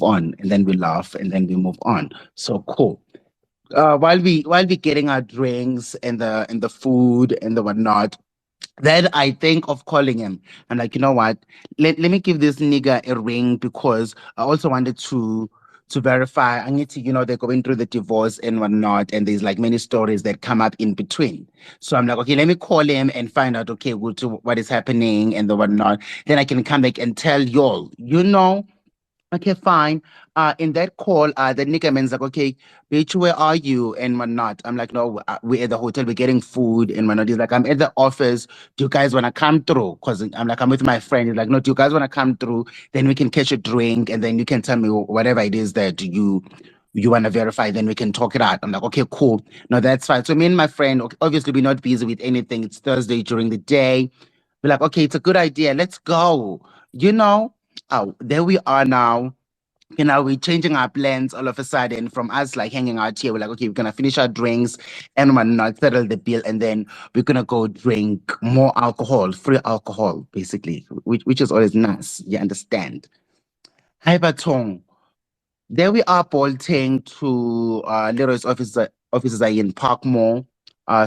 on, and then we laugh, and then we move on. So cool. While we getting our drinks and the food and the whatnot, then I think of calling him. I'm like, you know what? Let me give this nigga a ring because I also wanted to verify. I need to, they're going through the divorce and whatnot, and there's like many stories that come up in between. So I'm like, okay, let me call him and find out, okay, what is happening and the whatnot. Then I can come back and tell y'all, okay, fine. In that call, the nigga man's like, okay, bitch, where are you and whatnot? I'm like, no, we're at the hotel, we're getting food and whatnot. He's like, I'm at the office. Do you guys want to come through? Because I'm like, I'm with my friend. He's like, no, do you guys want to come through? Then we can catch a drink and then you can tell me whatever it is that you want to verify. Then we can talk it out. I'm like, okay, cool. No, that's fine. So me and my friend, okay, obviously, we're not busy with anything. It's Thursday during the day. We're like, okay, it's a good idea. Let's go. You know, oh, there we are now. We're changing our plans all of a sudden from us like hanging out here. We're like, okay, we're gonna finish our drinks and whatnot, settle the bill, and then we're gonna go drink more alcohol, free alcohol, basically, which is always nice. You understand? Hi, Batong. There we are bolting to Leroy's offices are in Parkmore,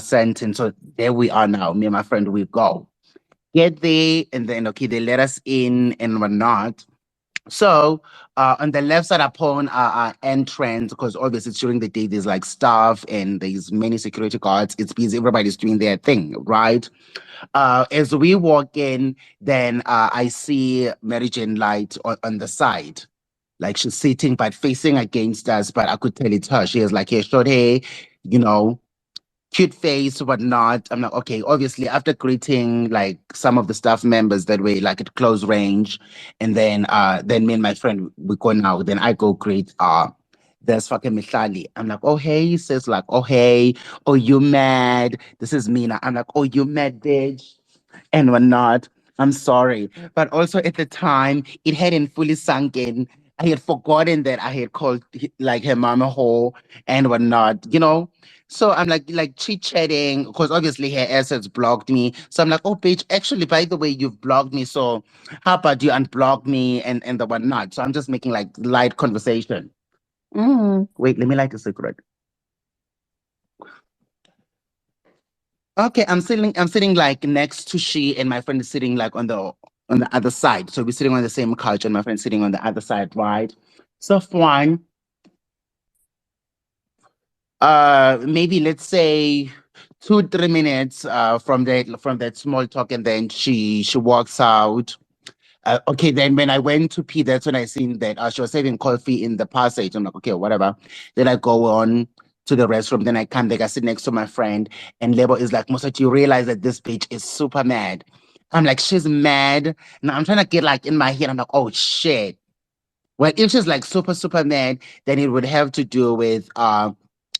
Centre. So there we are now. Me and my friend, we go. Get there, and then okay, they let us in and whatnot. So on the left side upon our entrance, because obviously it's during the day, there's like staff and there's many security guards. It's busy. Everybody's doing their thing, right? As we walk in, then I see Mary Jane Light on the side. Like she's sitting but facing against us, but I could tell it's her. She has like hair, short hair, you know, cute face, whatnot. I'm like, okay, obviously, after greeting like some of the staff members that were like at close range, and then me and my friend we go now. Then I go greet there's fucking Mihlali. I'm like, oh hey, he says like, oh hey, oh you mad? This is Mina. I'm like, oh you mad, bitch, and whatnot. I'm sorry, but also at the time it hadn't fully sunk in. I had forgotten that I had called like her mama whore and whatnot, so I'm like chit chatting because obviously her assets blocked me. So I'm like, oh bitch, actually, by the way, you've blocked me. So how about you unblock me and the whatnot? So I'm just making like light conversation. Wait, let me light a cigarette. Okay, I'm sitting like next to she and my friend is sitting like on the other side. So we're sitting on the same couch and my friend's sitting on the other side, right? So fine. Maybe let's say 2 3 minutes from that small talk, and then she walks out. Okay, then when I went to pee, that's when I seen that she was having coffee in the passage. I'm like, okay, whatever. Then I go on to the restroom. Then I come back. I sit next to my friend, and Lebo is like, Musa, do you realize that this bitch is super mad? I'm like, she's mad. Now I'm trying to get like in my head. I'm like, oh shit. Well, if she's like super, super mad, then it would have to do with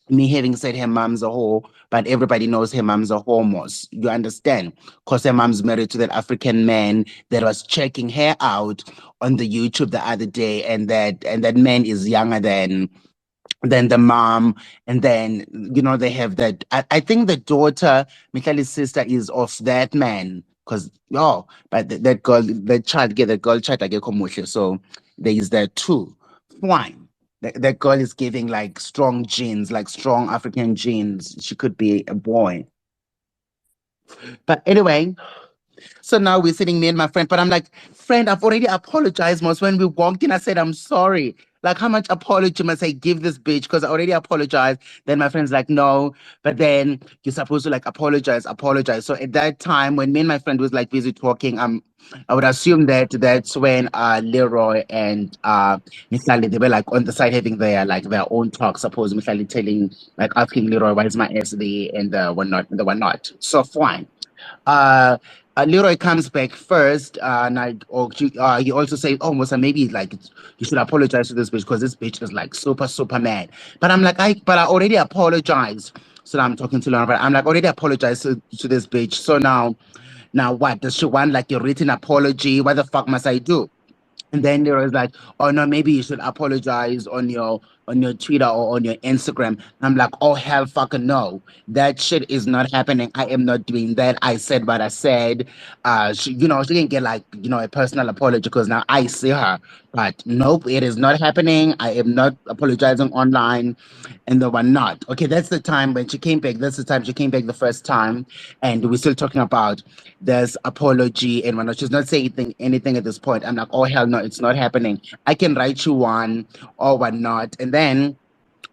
me having said her mom's a whore, but everybody knows her mom's a homos. You understand? Because her mom's married to that African man that was checking her out on the YouTube the other day, and that man is younger than the mom, and then they have that. I think the daughter, Mihlali's sister, is of that man. Because but that girl, that child, get that girl child, like so there is that too. Fine. That girl is giving like strong genes, like strong African genes. She could be a boy. But anyway, so now we're sitting, me and my friend, but I'm like, friend, I've already apologized. Most when we walked in, I said, I'm sorry. Like, how much apology must I give this bitch? Because I already apologized. Then my friend's like, no, but then you're supposed to like apologize, apologize. So at that time, when me and my friend was like busy talking, I would assume that that's when Leroy and Mihlali, they were like on the side having their own talk. Suppose Mihlali telling, like asking Leroy, why is my ass there and the whatnot and the whatnot. So fine. Uh, Leroy comes back first, and he also says, "Oh, Musa, maybe like you should apologize to this bitch because this bitch is like super super mad." But I'm like, I already apologized. So now I'm talking to Leroy, but I'm like, already apologized to this bitch. So now what? Does she want like a written apology? What the fuck must I do? And then there was like, oh no, maybe you should apologize on your Twitter or on your Instagram. I'm like, oh hell fucking no. That shit is not happening. I am not doing that. I said what I said. She can get like, a personal apology because now I see her. But nope, it is not happening. I am not apologizing online and they were not. Okay, that's the time when she came back. That's the time she came back the first time. And we're still talking about this apology and whatnot. She's not saying anything at this point. I'm like, oh hell no, it's not happening. I can write you one or whatnot. And then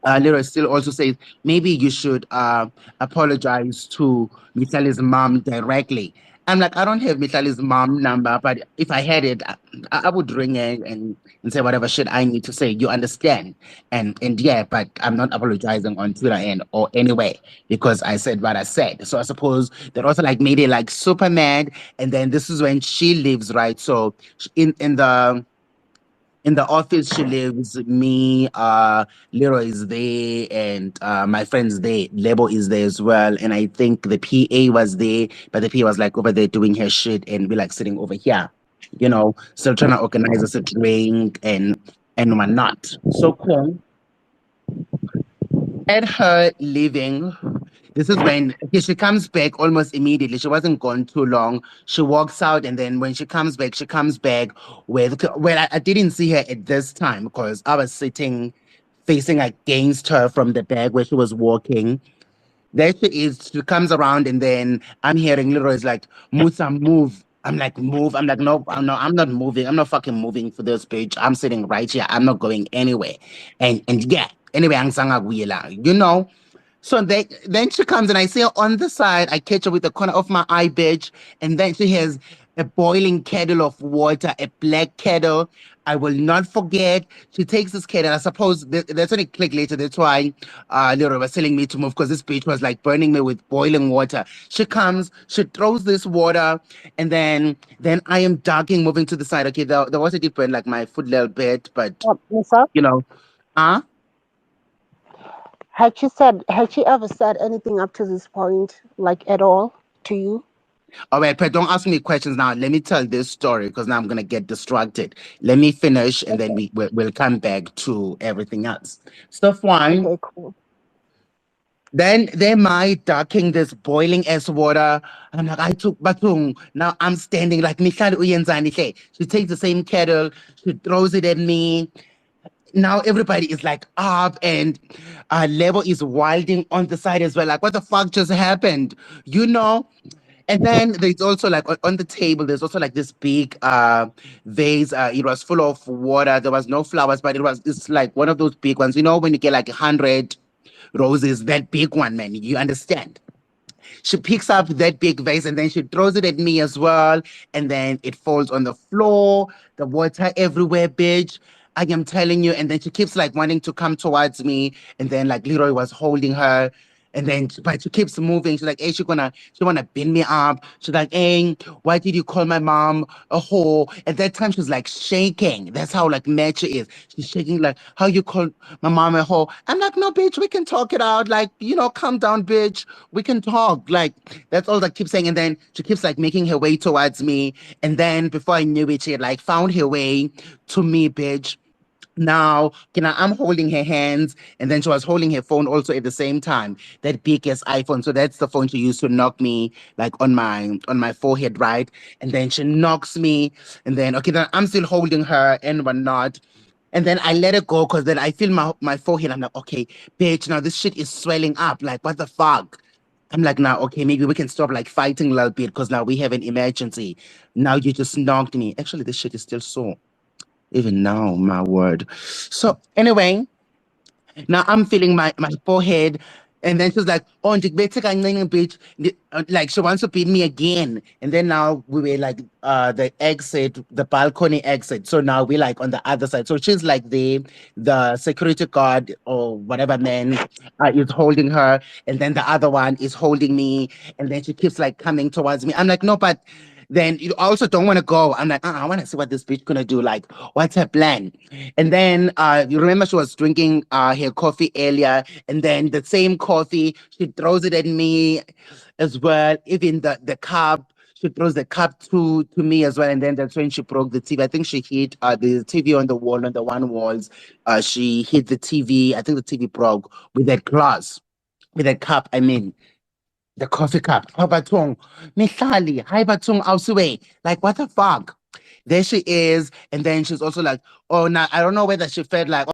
Lyra still also says maybe you should apologize to Mihlali's mom directly. I'm like, I don't have Mihlali's mom number, but if I had it, I would ring it and say whatever shit I need to say. You understand? And yeah, but I'm not apologizing on Twitter and or anyway because I said what I said. So I suppose that also like made it like super mad. And then this is when she leaves, right? So in the office she lives, me, Leroy is there, and my friends there. Lebo is there as well. And I think the PA was there, but the PA was like over there doing her shit, and we like sitting over here, still trying to organize us a drink and whatnot. So cool. At her leaving, this is when okay, she comes back almost immediately. She wasn't gone too long. She walks out, and then when she comes back with well, I didn't see her at this time because I was sitting facing against her from the back where she was walking. There she is. She comes around, and then I'm hearing Leroy's like, Musa, move. I'm like, move. I'm like, no, I'm not moving. I'm not fucking moving for this bitch. I'm sitting right here. I'm not going anywhere. And yeah, anyway, ang sanga so then she comes and I see her on the side. I catch her with the corner of my eye, bitch. And then she has a boiling kettle of water, a black kettle. I will not forget. She takes this kettle. I suppose that's when it clicked later. That's why Leroy was telling me to move because this bitch was like burning me with boiling water. She comes, she throws this water, and then I am ducking, moving to the side. Okay, the water did burn like my foot little bit, but Musa, you know, uh had she ever said anything up to this point, like at all, to you? All right, but don't ask me questions now. Let me tell this story because now I'm gonna get distracted. Let me finish, and then Okay. we'll come back to everything else. Stuff one. Okay, cool. Then they might ducking this boiling ass water. I'm like, I took batung. Now I'm standing like Mihlali uyenzani hle. She takes the same kettle, she throws it at me. Now everybody is like up and Lebo is wilding on the side as well. Like, what the fuck just happened? You know? And then there's also like on the table, there's also like this big vase. It was full of water. There was no flowers, but it's like one of those big ones. You know, when you get like 100 roses, that big one, man. You understand? She picks up that big vase and then she throws it at me as well. And then it falls on the floor, the water everywhere, bitch. I am telling you. And then she keeps like wanting to come towards me. And then like Leroy was holding her. And then, but she keeps moving. She's like, hey, she wanna bend me up. She's like, hey, why did you call my mom a whore? At that time, she was like shaking. That's how like mad she is. She's shaking like, how you call my mom a whore? I'm like, no, bitch, we can talk it out. Like, calm down, bitch. We can talk. Like, that's all I keep saying. And then she keeps like making her way towards me. And then before I knew it, she had like found her way to me, bitch. Now, I'm holding her hands, and then she was holding her phone also at the same time. That big ass iPhone. So that's the phone she used to knock me like on my forehead, right? And then she knocks me, and then okay, then I'm still holding her and whatnot. And then I let it go because then I feel my forehead. I'm like, okay, bitch, now this shit is swelling up. Like, what the fuck? I'm like, now, okay, maybe we can stop like fighting a little bit because now we have an emergency. Now you just knocked me. Actually, this shit is still sore. Even now, my word. So anyway, now I'm feeling my forehead. And then she was like, oh, ndikubethe kancinci, bitch. Like she wants to beat me again. And then now we were like the exit, the balcony exit. So now we're like on the other side. So she's like the security guard or whatever man is holding her. And then the other one is holding me. And then she keeps like coming towards me. I'm like, no, but then you also don't want to go. I'm like, I want to see what this bitch gonna do. Like, what's her plan? And then you remember she was drinking her coffee earlier, and then the same coffee, she throws it at me as well. Even the cup, she throws the cup to me as well, and then that's when she broke the TV. I think she hit the TV on the wall, on the one walls. She hit the TV. I think the TV broke with that glass, with that cup. I mean, the coffee cup. How batung, Mihlali, hi batung, ausue. Like what the fuck? There she is, and then she's also like, oh, now I don't know whether she felt like.